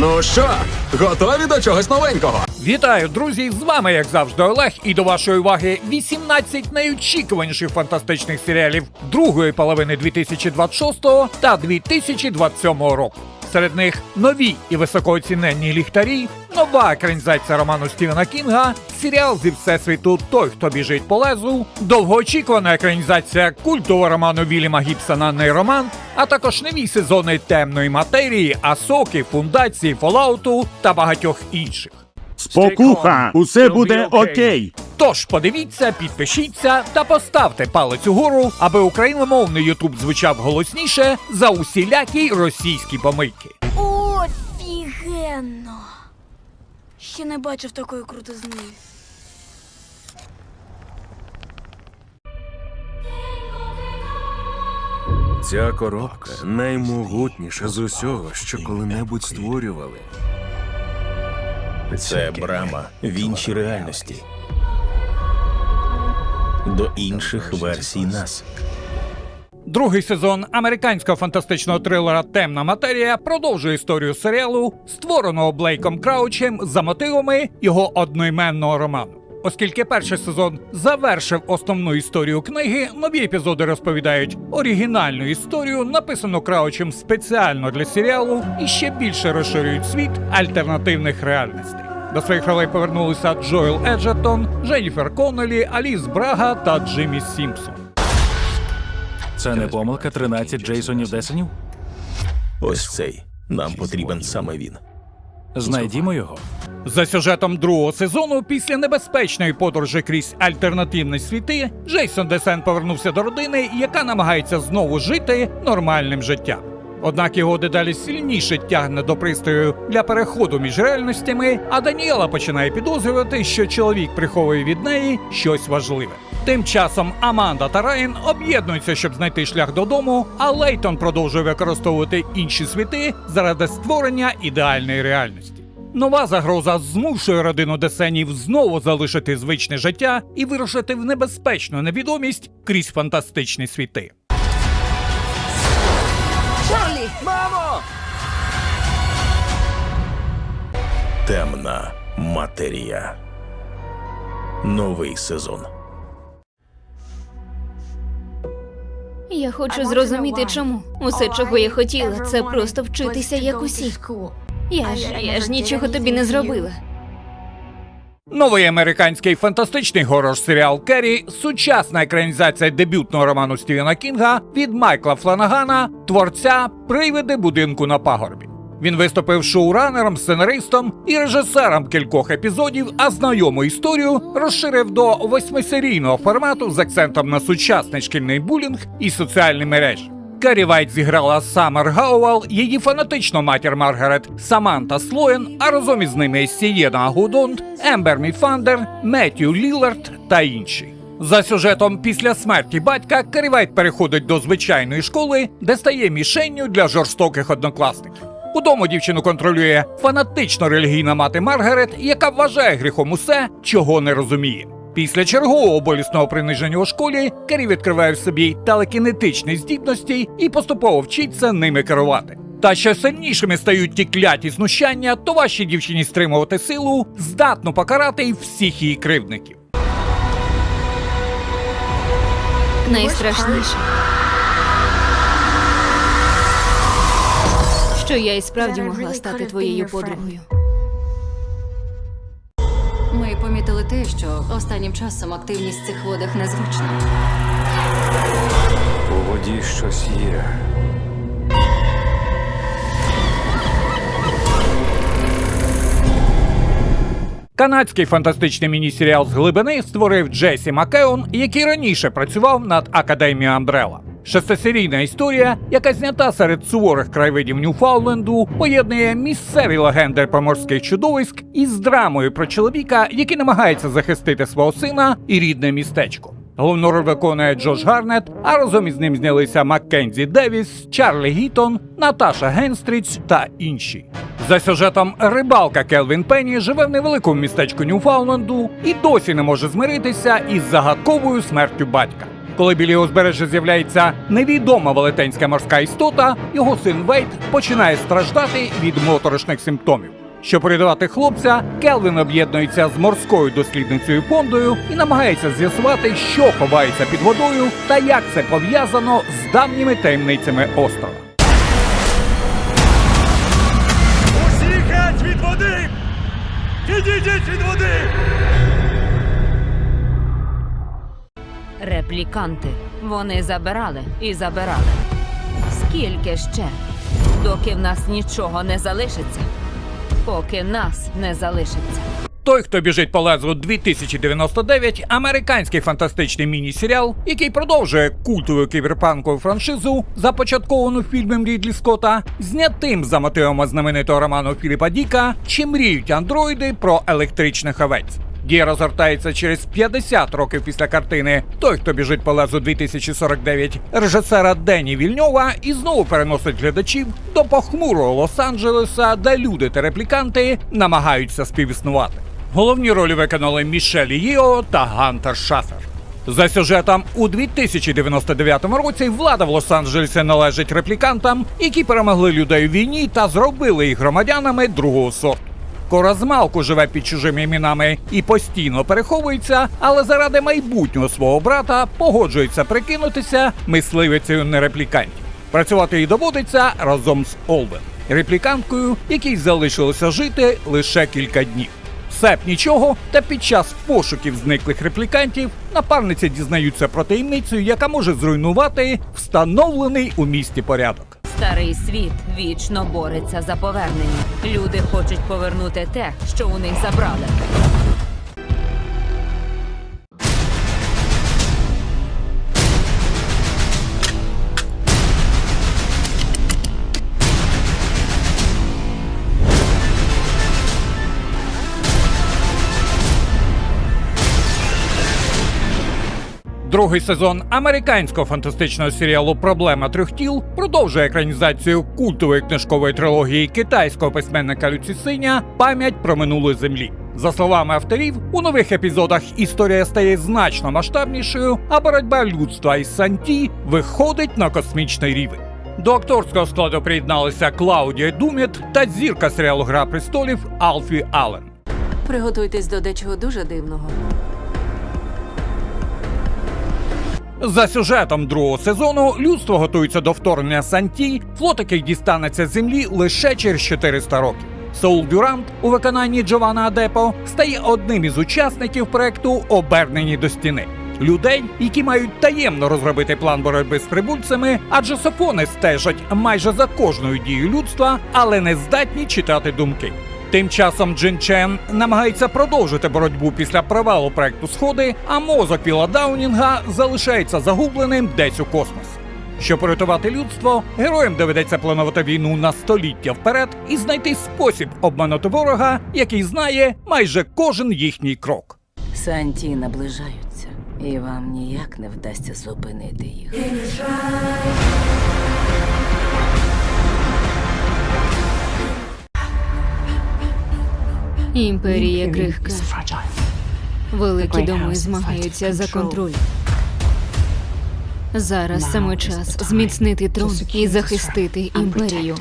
Ну що, готові до чогось новенького? Вітаю, друзі! З вами, як завжди, Олег, і до вашої уваги 18 найочікуваніших фантастичних серіалів другої половини 2026 та 2027 року. Серед них нові і високооціненні ліхтарі, нова екранізація роману Стівена Кінга, серіал зі всесвіту «Той, хто біжить по лезу», довгоочікувана екранізація культового роману Вільяма Гібсона «Нейромант», а також нові сезони «Темної матерії», «Асоки», «Фундації», «Фоллауту» та багатьох інших. Спокуха, усе буде окей. Тож подивіться, підпишіться та поставте палець угору, аби україномовний Ютуб звучав голосніше за усілякі російські помийки. Офігенно! Ще не бачив такої крутизни. Ця коробка наймогутніша з усього, що коли-небудь створювали. Це брама в іншій реальності. До інших версій нас. Другий сезон американського фантастичного трилера «Темна матерія» продовжує історію серіалу, створеного Блейком Краучем за мотивами його одноіменного роману. Оскільки перший сезон завершив основну історію книги, нові епізоди розповідають оригінальну історію, написану Краучем спеціально для серіалу, і ще більше розширюють світ альтернативних реальностей. До своїх ролей повернулися Джоел Еджертон, Дженніфер Коннелі, Аліс Брага та Джиммі Сімпсон. Це не помилка 13 Джейсонів Десенів? Ось цей. Нам потрібен саме він. Знайдімо його. За сюжетом другого сезону, після небезпечної подорожі крізь альтернативні світи, Джейсон Десен повернувся до родини, яка намагається знову жити нормальним життям. Однак його дедалі сильніше тягне до пристрою для переходу між реальностями, а Даніела починає підозрювати, що чоловік приховує від неї щось важливе. Тим часом Аманда та Райан об'єднуються, щоб знайти шлях додому, а Лейтон продовжує використовувати інші світи заради створення ідеальної реальності. Нова загроза змушує родину Десенів знову залишити звичне життя і вирушити в небезпечну невідомість крізь фантастичні світи. Чарлі! Мамо! Темна матерія. Новий сезон. Я хочу зрозуміти, чому. Усе, чого я хотіла, це просто вчитися, як усі. Я ж нічого тобі не зробила. Новий американський фантастичний горор-серіал «Керрі» – сучасна екранізація дебютного роману Стівена Кінга від Майкла Фланагана, творця «Привиди будинку на пагорбі». Він виступив шоуранером, сценаристом і режисером кількох епізодів, а знайому історію розширив до 8-серійного формату з акцентом на сучасний шкільний булінг і соціальні мережі. Керрі Вайт зіграла Саммер Гауелл, її фанатичну матір Маргарет Саманта Слоєн, а разом із ними Сієна Гудонт, Ембер Міфандер, Меттью Лілард та інші. За сюжетом, після смерті батька Керрі Вайт переходить до звичайної школи, де стає мішенню для жорстоких однокласників. Удома дівчину контролює фанатично релігійна мати Маргарет, яка вважає гріхом усе, чого не розуміє. Після чергового болісного приниження у школі Керрі відкриває в собі телекінетичні здібності і поступово вчиться ними керувати. Та що сильнішими стають ті кляті знущання, то важче дівчині стримувати силу, здатну покарати всіх її кривдників. Найстрашніше, що я і справді могла стати твоєю подругою. Ми помітили те, що останнім часом активність в цих водах незвична. У воді щось є. Канадський фантастичний міні-серіал «З глибини» створив Джесі Маккеон, який раніше працював над «Академією Амбрелла». Шестисерійна історія, яка знята серед суворих краєвидів Ньюфаундленду, поєднує місцеві легенди про морських чудовиськ із драмою про чоловіка, який намагається захистити свого сина і рідне містечко. Головну роль виконує Джош Гарнетт, а разом із ним знялися Маккензі Девіс, Чарлі Гітон, Наташа Генстріч та інші. За сюжетом, рибалка Келвін Пенні живе в невеликому містечку Ньюфаундленду і досі не може змиритися із загадковою смертю батька. Коли біля узбережжя з'являється невідома велетенська морська істота, його син Вейд починає страждати від моторошних симптомів. Щоб порятувати хлопця, Келвін об'єднується з морською дослідницею Фондою і намагається з'ясувати, що ховається під водою та як це пов'язано з давніми таємницями острова. Усі геть від води! Відійдіть від води! Репліканти. Вони забирали і забирали. Скільки ще? Доки в нас нічого не залишиться. Поки нас не залишиться. «Той, хто біжить по лезу» 2099 – американський фантастичний міні-серіал, який продовжує культову кіберпанкову франшизу, започатковану фільмом Рідлі Скотта, знятим за мотивами знаменитого роману Філіпа Діка «Чи мріють андроїди про електричних овець». Дія розгортається через 50 років після картини «Той, хто біжить по лезу» 2049 режисера Дені Вільньова і знову переносить глядачів до похмурого Лос-Анджелеса, де люди та репліканти намагаються співіснувати. Головні ролі виконали Мішель Йео та Гантер Шафер. За сюжетом, у 2099 році влада в Лос-Анджелесі належить реплікантам, які перемогли людей у війні та зробили їх громадянами другого сорту. Кора Змалку живе під чужими іменами і постійно переховується, але заради майбутнього свого брата погоджується прикинутися мисливицею нереплікантів. Працювати їй доводиться разом з Олвен, репліканткою, якій залишилося жити лише кілька днів. Все б нічого, та під час пошуків зниклих реплікантів напарниці дізнаються про таємницю, яка може зруйнувати встановлений у місті порядок. Старий світ вічно бореться за повернення. Люди хочуть повернути те, що у них забрали. Другий сезон американського фантастичного серіалу «Проблема трьох тіл» продовжує екранізацію культової книжкової трилогії китайського письменника Лю Цісиня «Пам'ять про минуле землі». За словами авторів, у нових епізодах історія стає значно масштабнішою, а боротьба людства із Санті виходить на космічний рівень. До акторського складу приєдналися Клаудія Думіт та зірка серіалу «Гра престолів» Алфі Аллен. Приготуйтесь до дечого дуже дивного. За сюжетом другого сезону людство готується до вторгнення Санті, флот який дістанеться з землі лише через 400 років. Соул Дюрант у виконанні Джованна Адепо стає одним із учасників проекту «Обернені до стіни». Людей, які мають таємно розробити план боротьби з прибульцями, адже софони стежать майже за кожною дією людства, але не здатні читати думки. Тим часом Джин Чен намагається продовжити боротьбу після провалу проекту «Сходи», а мозок Віла Даунінга залишається загубленим десь у космосі. Щоб порятувати людство, героям доведеться планувати війну на століття вперед і знайти спосіб обманути ворога, який знає майже кожен їхній крок. Санті наближаються, і вам ніяк не вдасться зупинити їх. Імперія крихка. Великі доми змагаються за контроль. Зараз саме час зміцнити трон і захистити імперію.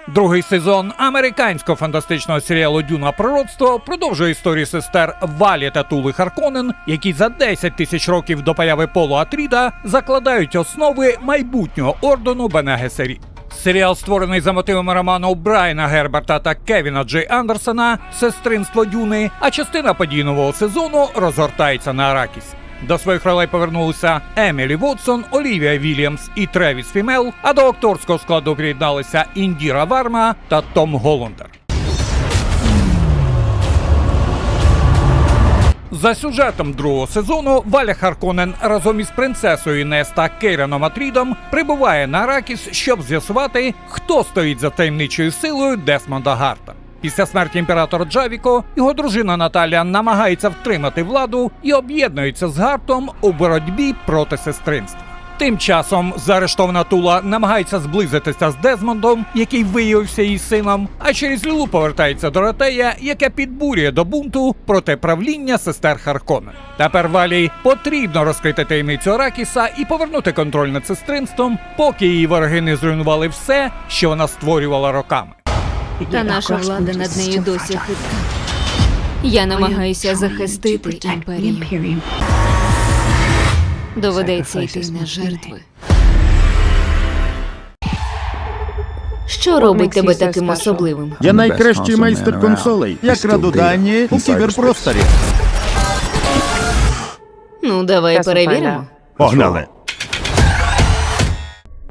Другий сезон американського фантастичного серіалу «Дюна. Пророцтво» продовжує історію сестер Валі та Тули Харконен, які за 10 тисяч років до появи Полу Атріда закладають основи майбутнього ордену Бене Гесеріт. Серіал створений за мотивами роману Брайана Герберта та Кевіна Джей Андерсона «Сестринство Дюни», а частина подій нового сезону розгортається на Аракісі. До своїх ролей повернулися Емілі Вотсон, Олівія Вільямс і Тревіс Фімел, а до акторського складу приєдналися Індіра Варма та Том Голландер. За сюжетом другого сезону Валя Харконен разом із принцесою Інес та Кейраном Атрідом прибуває на Аракіс, щоб з'ясувати, хто стоїть за таємничою силою Десмонда Гарта. Після смерті імператора Джавіко його дружина Наталія намагається втримати владу і об'єднується з Гартом у боротьбі проти сестринства. Тим часом заарештована Тула намагається зблизитися з Дезмондом, який виявився її сином, а через Лілу повертається Доротея, яка підбурює до бунту проти правління сестер Харконнен. Тепер Валі потрібно розкрити таємницю Аракіса і повернути контроль над сестринством, поки її вороги не зруйнували все, що вона створювала роками. Та наша влада над нею досі хитка. Я намагаюся захистити імперію. Доведеться йти на жертви. Що робить тебе таким особливим? Я найкращий майстер консолей. Я краду дані у кіберпросторі. Ну, давай перевіримо. Погнали.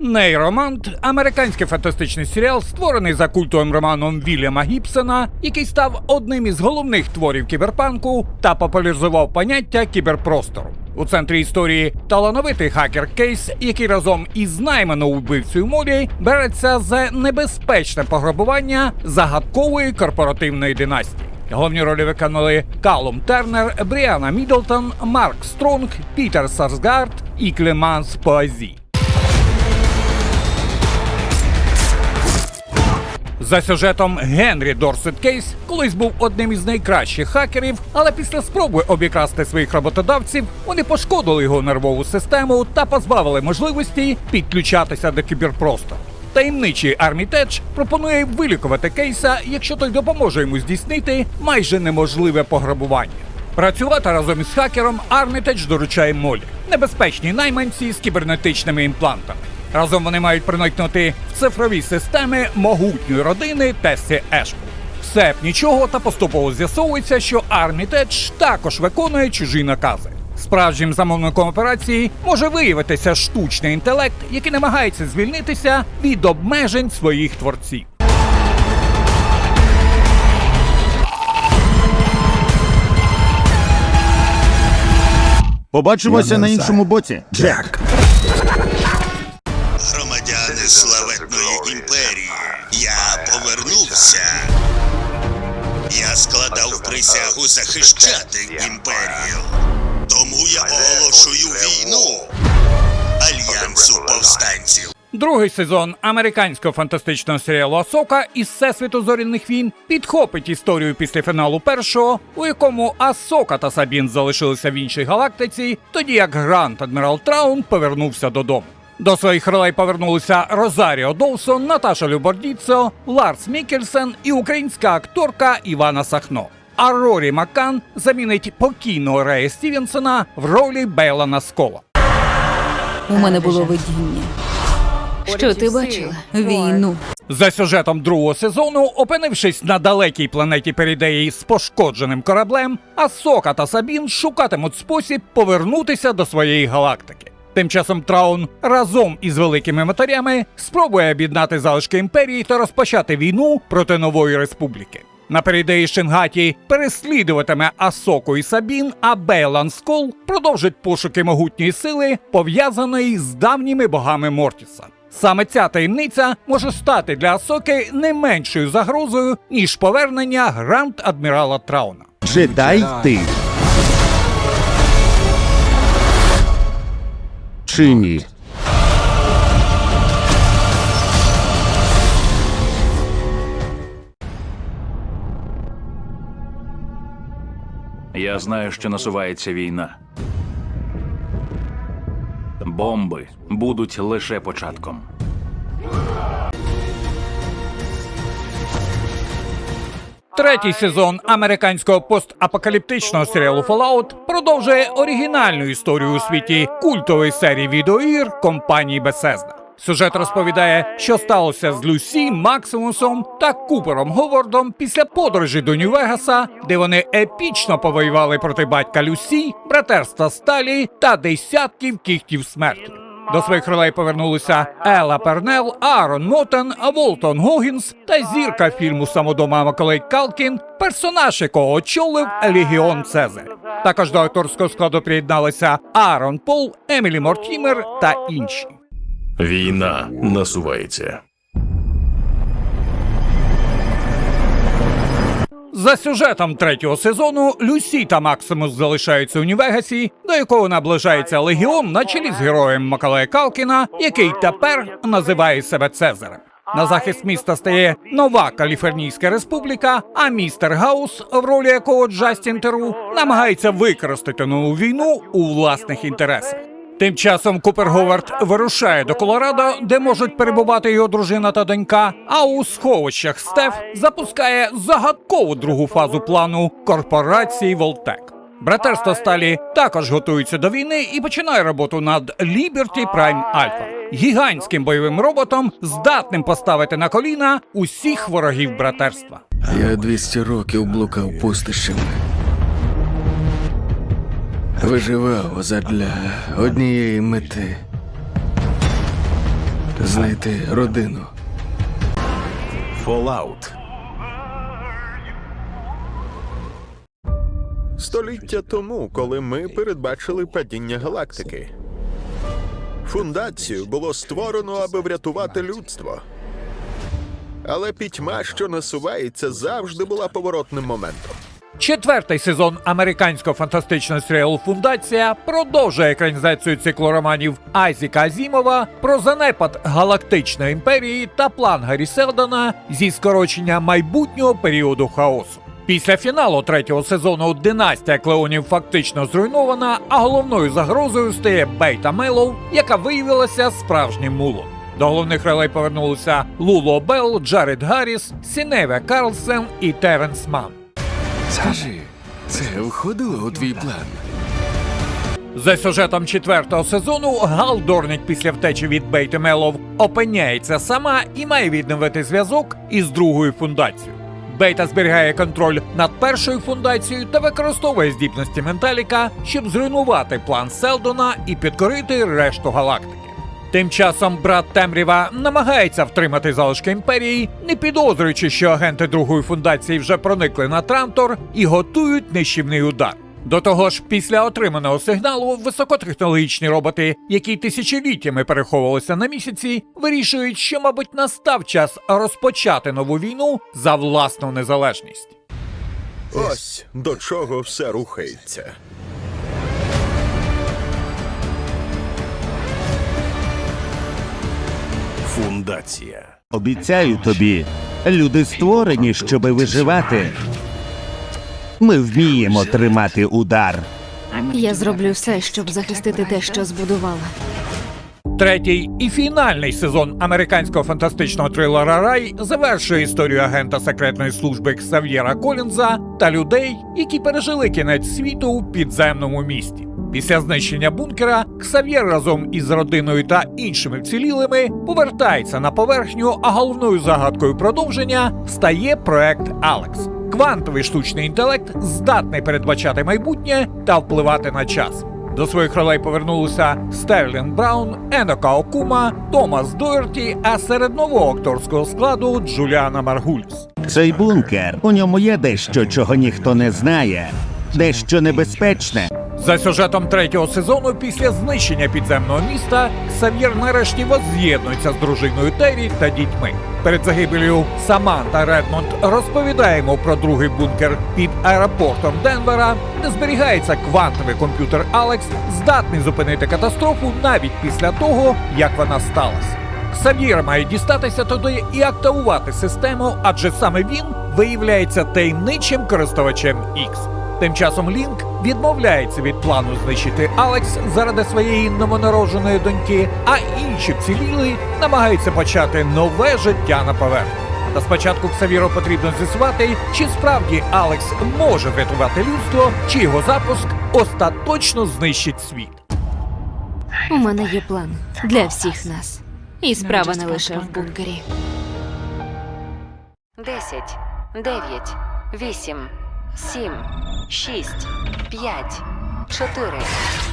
Нейромант – американський фантастичний серіал, створений за культовим романом Вільяма Гібсона, який став одним із головних творів кіберпанку та популяризував поняття кіберпростору. У центрі історії талановитий хакер Кейс, який разом із найманою вбивцею Молі береться за небезпечне пограбування загадкової корпоративної династії. Головні ролі виконали Калум Тернер, Бріана Міддлтон, Марк Стронг, Пітер Сарсгард і Клеманс Поазі. За сюжетом, Генрі Дорсет Кейс колись був одним із найкращих хакерів, але після спроби обікрасти своїх роботодавців, вони пошкодили його нервову систему та позбавили можливості підключатися до кіберпростору. Таємничий Армітедж пропонує вилікувати Кейса, якщо той допоможе йому здійснити майже неможливе пограбування. Працювати разом із хакером Армітедж доручає Молі – небезпечній найманці з кібернетичними імплантами. Разом вони мають проникнути в цифрові системи могутньої родини Тесі Ешбул. Все б нічого, та поступово з'ясовується, що Армітедж також виконує чужі накази. Справжнім замовником операції може виявитися штучний інтелект, який намагається звільнитися від обмежень своїх творців. Побачимося на іншому боці. Джек. Громадяни славетної імперії, я повернувся. Я складав присягу захищати імперію. Тому я оголошую війну Альянсу повстанців. Другий сезон американського фантастичного серіалу «Асока» із Всесвіту зоряних війн підхопить історію після фіналу першого, у якому Асока та Сабін залишилися в іншій галактиці, тоді як Гранд Адмірал Траун повернувся додому. До своїх ролей повернулися Розаріо Доусон, Наташа Любордіцо, Ларс Міккельсен і українська акторка Івана Сахно. А Рорі Маккан замінить покійного Рея Стівенсона в ролі Бейлана Скола. У мене було видіння. Що ти бачила? Війну. За сюжетом другого сезону, опинившись на далекій планеті Перідеї з пошкодженим кораблем, Асока та Сабін шукатимуть спосіб повернутися до своєї галактики. Тим часом Траун разом із великими матерями спробує об'єднати залишки імперії та розпочати війну проти нової республіки. На Перідеї Шингаті переслідуватиме Асоку і Сабін, а Бейлан Скол продовжить пошуки могутньої сили, пов'язаної з давніми богами Мортіса. Саме ця таємниця може стати для Асоки не меншою загрозою, ніж повернення Гранд Адмірала Трауна. Джедай ти. Чи ні? Я знаю, що насувається війна. Бомби будуть лише початком. Третій сезон американського постапокаліптичного серіалу Fallout продовжує оригінальну історію у світі культової серії відеоігр компанії Bethesda. Сюжет розповідає, що сталося з Люсі, Максимусом та Купером Говардом після подорожі до Нью-Вегаса, де вони епічно повоювали проти батька Люсі, братерства Сталі та десятків кігтів смерті. До своїх ролей повернулися Елла Пернел, Аарон Мотен, Волтон Гогінс та зірка фільму «Самодома» Маколей Калкін, персонаж якого очолив Легіон Цезарь. Також до акторського складу приєдналися Аарон Пол, Емілі Мортімер та інші. Війна насувається. За сюжетом третього сезону Люсі та Максимус залишаються у Нью-Вегасі, до якого наближається легіон на чолі з героєм Маколея Калкіна, який тепер називає себе Цезарем. На захист міста стає нова Каліфорнійська республіка, а містер Гаус, в ролі якого Джастін Теру, намагається використати нову війну у власних інтересах. Тим часом Купер Говард вирушає до Колорадо, де можуть перебувати його дружина та донька, а у сховищах Стеф запускає загадкову другу фазу плану корпорації Волтек. Братерство Сталі також готується до війни і починає роботу над Liberty Prime Alpha – гігантським бойовим роботом, здатним поставити на коліна усіх ворогів братерства. Я 200 років блукав пустищами. Виживав задля однієї мети – знайти родину. Fallout. Століття тому, коли ми передбачили падіння галактики. Фундацію було створено, аби врятувати людство. Але пітьма, що насувається, завжди була поворотним моментом. Четвертий сезон американського фантастичного серіалу «Фундація» продовжує екранізацію циклу романів Айзека Азімова про занепад галактичної імперії та план Гаррі Селдона зі скорочення майбутнього періоду хаосу. Після фіналу третього сезону династія Клеонів фактично зруйнована, а головною загрозою стає Бейта Меллоу, яка виявилася справжнім мулом. До головних ролей повернулися Луло Белл, Джаред Гарріс, Сіневе Карлсен і Теренс Манн. Скажи, це входило у твій план? За сюжетом четвертого сезону Гал Дорнік після втечі від Бейти Меллоу опиняється сама і має відновити зв'язок із другою фундацією. Бейта зберігає контроль над першою фундацією та використовує здібності Менталіка, щоб зруйнувати план Селдона і підкорити решту галактики. Тим часом брат Темрява намагається втримати залишки імперії, не підозрюючи, що агенти другої фундації вже проникли на Трантор і готують нищівний удар. До того ж, після отриманого сигналу високотехнологічні роботи, які тисячоліттями переховувалися на місяці, вирішують, що, мабуть, настав час розпочати нову війну за власну незалежність. Ось до чого все рухається. Фундація. Обіцяю тобі, люди створені, щоби виживати. Ми вміємо тримати удар. Я зроблю все, щоб захистити те, що збудувала. Третій і фінальний сезон американського фантастичного трилера «Рай» завершує історію агента секретної служби Ксав'єра Колінза та людей, які пережили кінець світу у підземному місті. Після знищення бункера Ксав'єр разом із родиною та іншими вцілілими повертається на поверхню, а головною загадкою продовження стає проект «Алекс» – квантовий штучний інтелект, здатний передбачати майбутнє та впливати на час. До своїх ролей повернулися Стерлінг Браун, Енока Окума, Томас Доерті, а серед нового акторського складу Джуліана Маргуліс. Цей бункер, у ньому є дещо, чого ніхто не знає. Дещо небезпечне. За сюжетом третього сезону, після знищення підземного міста, Ксав'єр нарешті возз'єднується з дружиною Террі та дітьми. Перед загибелью Саманта Редмонд розповідаємо про другий бункер під аеропортом Денвера, де зберігається квантовий комп'ютер Алекс, здатний зупинити катастрофу навіть після того, як вона сталася. Ксав'єр має дістатися туди і активувати систему, адже саме він виявляється таємничим користувачем X. Тим часом Лінк відмовляється від плану знищити Алекс заради своєї новонародженої доньки, а інші вцілілі намагаються почати нове життя на поверхні. Та спочатку Ксав'єру потрібно з'ясувати, чи справді Алекс може врятувати людство, чи його запуск остаточно знищить світ. У мене є план для всіх нас. І справа не лише в бункері. 10, 9, 8, 7, 6, 5, 4,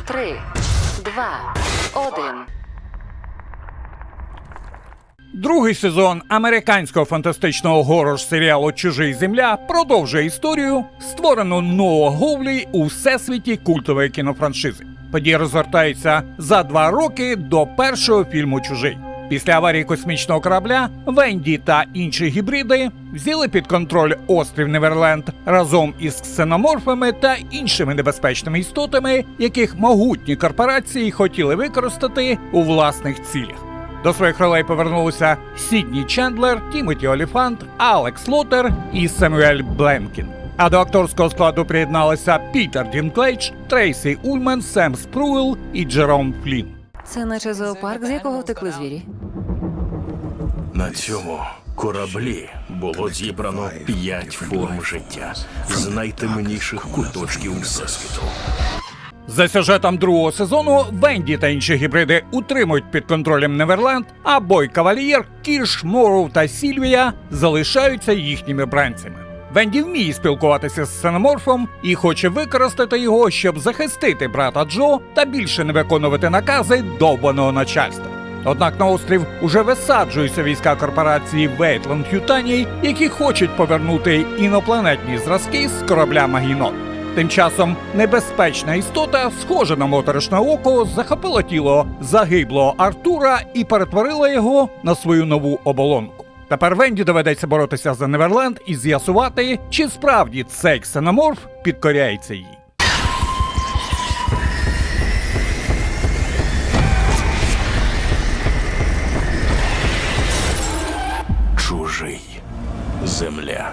3, 2, 1. Другий сезон американського фантастичного горор-серіалу «Чужий земля» продовжує історію, створену Ноа Говлі у всесвіті культової кінофраншизи. Події розгортаються за 2 роки до першого фільму «Чужий». Після аварії космічного корабля Венді та інші гібриди взяли під контроль острів Неверленд разом із ксеноморфами та іншими небезпечними істотами, яких могутні корпорації хотіли використати у власних цілях. До своїх ролей повернулися Сідні Чендлер, Тімоті Оліфант, Алекс Лотер і Семюель Бленкін. А до акторського складу приєдналися Пітер Дінклейдж, Трейсі Ульман, Сем Спруел і Джером Флін. Це наче зоопарк, з якого втекли звірі. На цьому кораблі було зібрано 5 форм життя з найтемніших куточків Всесвіту. За сюжетом другого сезону Венді та інші гібриди утримують під контролем Неверленд, а Бой Кавальєр, Кірш, Морроу та Сільвія залишаються їхніми бранцями. Венді вміє спілкуватися з ксеноморфом і хоче використати його, щоб захистити брата Джо та більше не виконувати накази довбаного начальства. Однак на острів уже висаджуються війська корпорації Вейтланд Ютаній, які хочуть повернути інопланетні зразки з корабля Магінот. Тим часом небезпечна істота, схожа на моторошне око, захопила тіло загиблого Артура і перетворила його на свою нову оболонку. Тепер Венді доведеться боротися за Неверленд і з'ясувати, чи справді цей ксеноморф підкоряється їй. Чужий. Земля.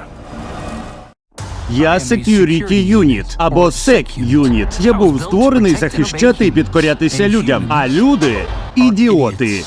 Я Security Unit, або SEC Unit. Я був створений захищати і підкорятися людям, а люди – ідіоти.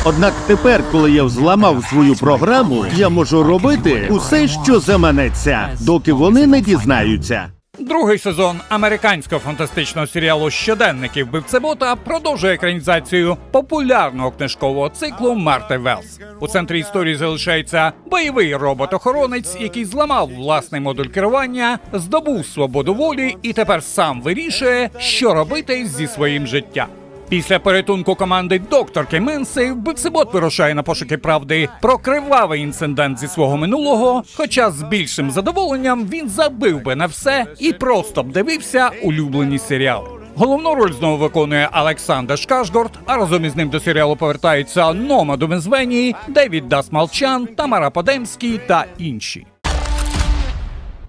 Однак тепер, коли я взламав свою програму, я можу робити усе, що заманеться, доки вони не дізнаються. Другий сезон американського фантастичного серіалу «Щоденники вбивцебота» продовжує екранізацію популярного книжкового циклу Марти Велс. У центрі історії залишається бойовий робот-охоронець, який зламав власний модуль керування, здобув свободу волі і тепер сам вирішує, що робити зі своїм життям. Після порятунку команди докторки Менси, вбивцебот вирушає на пошуки правди про кривавий інцидент зі свого минулого, хоча з більшим задоволенням він забив би на все і просто б дивився улюблені серіали. Головну роль знову виконує Олександр Шкашгорд, а разом із ним до серіалу повертаються Нома Думезвені, Девід Дасмалчан, Тамара Подемський та інші.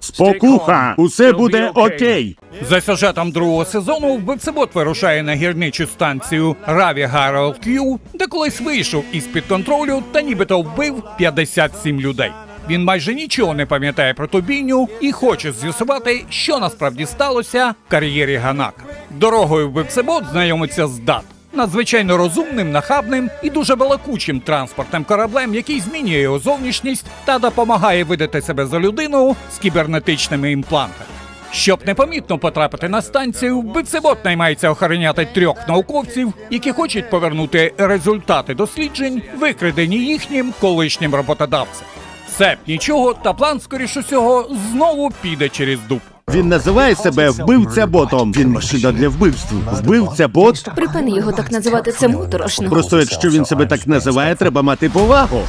Спокуха! Усе буде окей! За сюжетом другого сезону вбивцебот вирушає на гірничу станцію Раві Гарол К'ю, де колись вийшов із-під контролю та нібито вбив 57 людей. Він майже нічого не пам'ятає про ту бійню і хоче з'ясувати, що насправді сталося в кар'єрі Ганака. Дорогою вбивцебот знайомиться з Дат. Надзвичайно розумним, нахабним і дуже балакучим транспортним кораблем, який змінює його зовнішність та допомагає видати себе за людину з кібернетичними імплантами. Щоб непомітно потрапити на станцію, вбивцебот наймається охороняти 3 науковців, які хочуть повернути результати досліджень, викрадені їхнім колишнім роботодавцем. Все б нічого, та план, скоріш усього, знову піде через дупу. Він називає себе вбивця-ботом. Він машина для вбивств. Вбивця-бот? Припини його так називати, це моторошно. Просто якщо він себе так називає, треба мати повагу.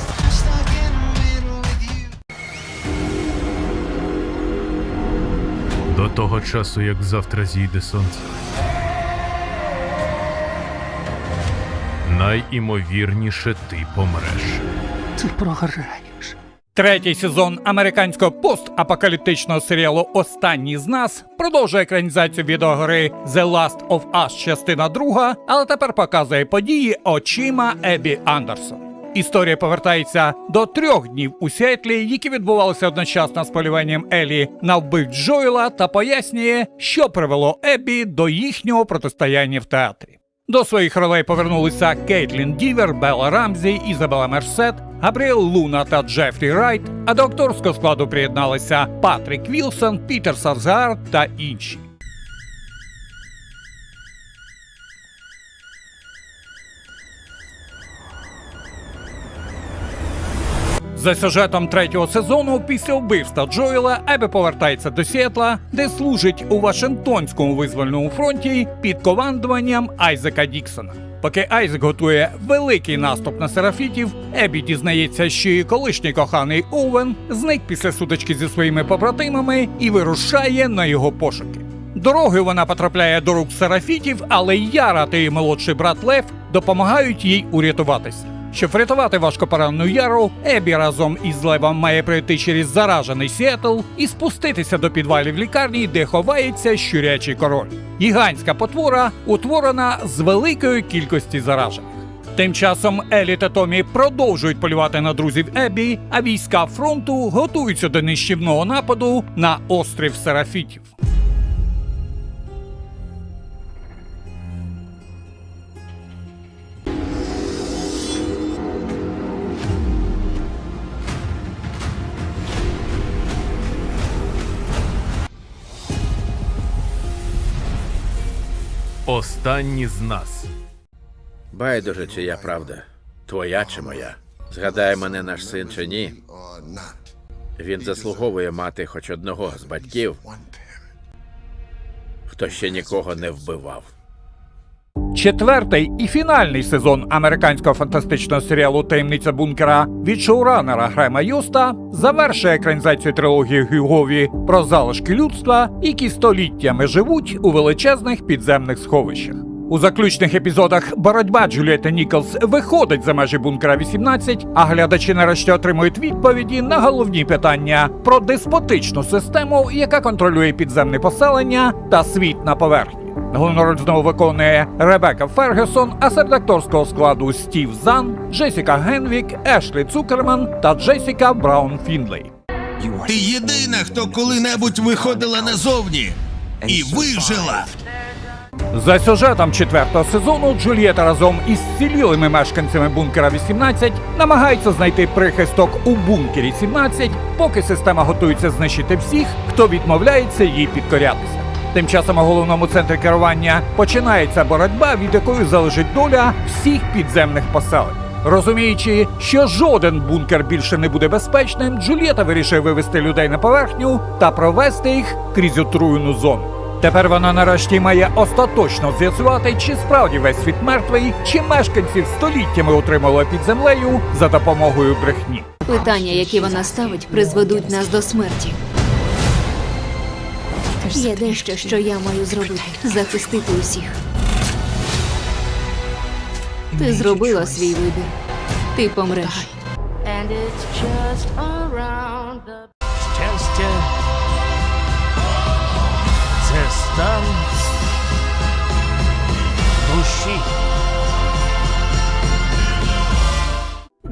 До того часу, як завтра зійде сонце, найімовірніше ти помреш. Ти програєш. Третій сезон американського постапокаліптичного серіалу «Останній з нас» продовжує екранізацію відеогри «The Last of Us» частина 2, але тепер показує події очима Еббі Андерсон. Історія повертається до 3 днів у Сіетлі, які відбувалися одночасно з полюванням Еллі на вбивць Джоела, та пояснює, що привело Еббі до їхнього протистояння в театрі. До своїх ролей повернулися Кейтлін Дівер, Белла Рамзі, Ізабела Мерсет, Габріел Луна та Джефрі Райт, а до акторського складу приєдналися Патрік Вілсон, Пітер Сарзаар та інші. За сюжетом 3-го сезону, після вбивства Джоела, Еббі повертається до Сіетла, де служить у Вашингтонському визвольному фронті під командуванням Айзека Діксона. Поки Айзек готує великий наступ на серафітів, Еббі дізнається, що її колишній коханий Оуен зник після сутички зі своїми побратимами і вирушає на його пошуки. Дорогою вона потрапляє до рук серафітів, але Яра та її молодший брат Лев допомагають їй урятуватися. Щоб врятувати важкопоранену Яру, Еббі разом із Левом має пройти через заражений Сіетл і спуститися до підвалів лікарні, де ховається щурячий король. Гігантська потвора, утворена з великої кількості заражених. Тим часом Елі та Томі продовжують полювати на друзів Еббі, а війська фронту готуються до нищівного нападу на острів Серафітів. Останні з нас. Байдуже, чия правда, твоя чи моя. Згадає мене наш син чи ні. Він заслуговує мати хоч одного з батьків, хто ще нікого не вбивав. Четвертий і фінальний сезон американського фантастичного серіалу «Таємниця бункера» від шоуранера Грема Юста завершує екранізацію трилогії Гюгові про залишки людства, які століттями живуть у величезних підземних сховищах. У заключних епізодах боротьба Джуліети Ніколс виходить за межі бункера 18, а глядачі нарешті отримують відповіді на головні питання про деспотичну систему, яка контролює підземне поселення та світ на поверхні. Головну роль знову виконує Ребекка Фергюсон, а серед акторського складу Стів Зан, Джесіка Генвік, Ешлі Цукерман та Джесіка Браун Фінлей. Ти єдина, хто коли-небудь виходила назовні і вижила. За сюжетом четвертого сезону Джульєта разом із вцілілими мешканцями бункера 18 намагається знайти прихисток у бункері 17, поки система готується знищити всіх, хто відмовляється їй підкорятися. Тим часом у головному центрі керування починається боротьба, від якої залежить доля всіх підземних поселень. Розуміючи, що жоден бункер більше не буде безпечним, Джульєта вирішує вивести людей на поверхню та провести їх крізь отруєну зону. Тепер вона нарешті має остаточно з'ясувати, чи справді весь світ мертвий, чи мешканців століттями утримали під землею за допомогою брехні. Питання, які вона ставить, призведуть нас до смерті. Є дещо, що я маю зробити – захистити усіх. Ти зробила свій вибір. Ти помреш. Щастя – це стан душі.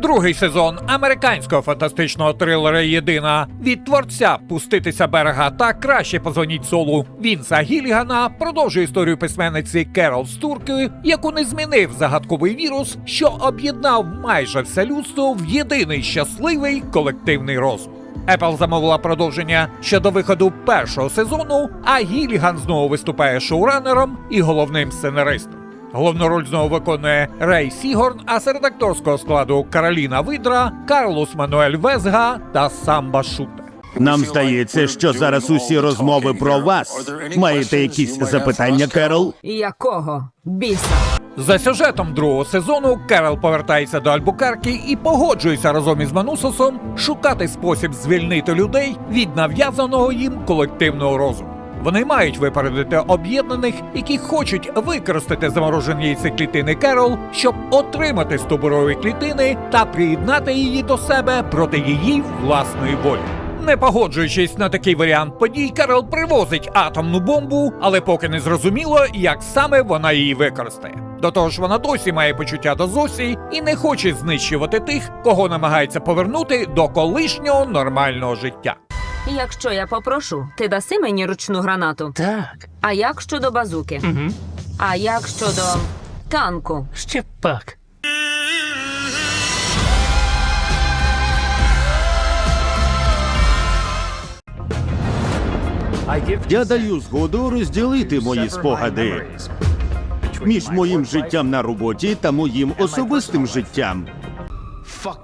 Другий сезон американського фантастичного трилера «Єдина» від творця «Пуститися берега» та «Краще позвоніть Солу» Вінса Гіллігана продовжує історію письменниці Керол Стурки, яку не змінив загадковий вірус, що об'єднав майже все людство в єдиний щасливий колективний розум. Apple замовила продовження ще до виходу першого сезону, а Гілліган знову виступає шоуранером і головним сценаристом. Головну роль знову виконує Рей Сігорн, а серед акторського складу Кароліна Видра, Карлос Мануель Везга та Самба Шуте. Нам здається, що зараз усі розмови про вас. Маєте якісь запитання, Керол? Якого біса? За сюжетом другого сезону Керол повертається до Альбукеркі і погоджується разом із Манусосом шукати спосіб звільнити людей від нав'язаного їм колективного розуму. Вони мають випередити об'єднаних, які хочуть використати заморожені яйцеклітини Керол, щоб отримати стовбурові клітини та приєднати її до себе проти її власної волі. Не погоджуючись на такий варіант подій, Керол привозить атомну бомбу, але поки не зрозуміло, як саме вона її використає. До того ж, вона досі має почуття до Зосі і не хоче знищувати тих, кого намагається повернути до колишнього нормального життя. Якщо я попрошу, ти даси мені ручну гранату? Так. А як щодо базуки? Угу. А як щодо танку? Ще пак. Я даю згоду розділити мої спогади між моїм життям на роботі та моїм особистим життям.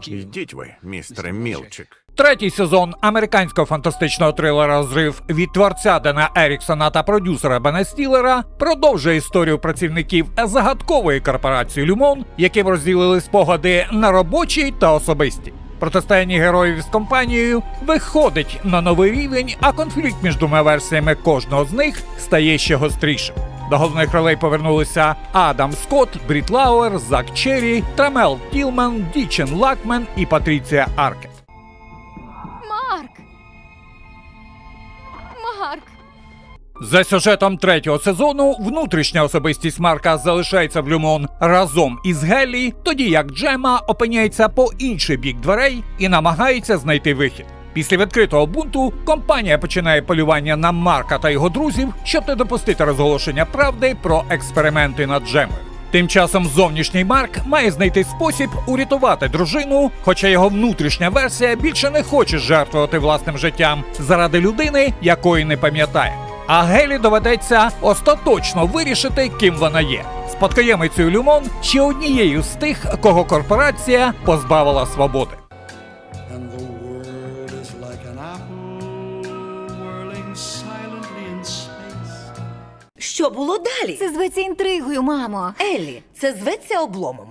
Ідіть ви, містере Мілчик. Третій сезон американського фантастичного трилера «Зрив» від творця Дена Еріксона та продюсера Бена Стілера продовжує історію працівників загадкової корпорації «Люмон», яким розділили спогади на робочі та особисті. Протистояння героїв з компанією виходить на новий рівень, а конфлікт між двома версіями кожного з них стає ще гострішим. До головних ролей повернулися Адам Скотт, Брід Лауер, Зак Черрі, Трамел Тілман, Дічен Лакмен і Патріція Аркет. Марк! Марк! За сюжетом третього сезону внутрішня особистість Марка залишається в Люмон разом із Геллі, тоді як Джема опиняється по інший бік дверей і намагається знайти вихід. Після відкритого бунту компанія починає полювання на Марка та його друзів, щоб не допустити розголошення правди про експерименти над Джемою. Тим часом зовнішній Марк має знайти спосіб урятувати дружину, хоча його внутрішня версія більше не хоче жертвувати власним життям заради людини, якої не пам'ятає. А Гелі доведеться остаточно вирішити, ким вона є – спадкоємицею Люмон чи однією з тих, кого корпорація позбавила свободи. Що було далі? Це зветься інтригою, мамо. Еллі, це зветься обломом.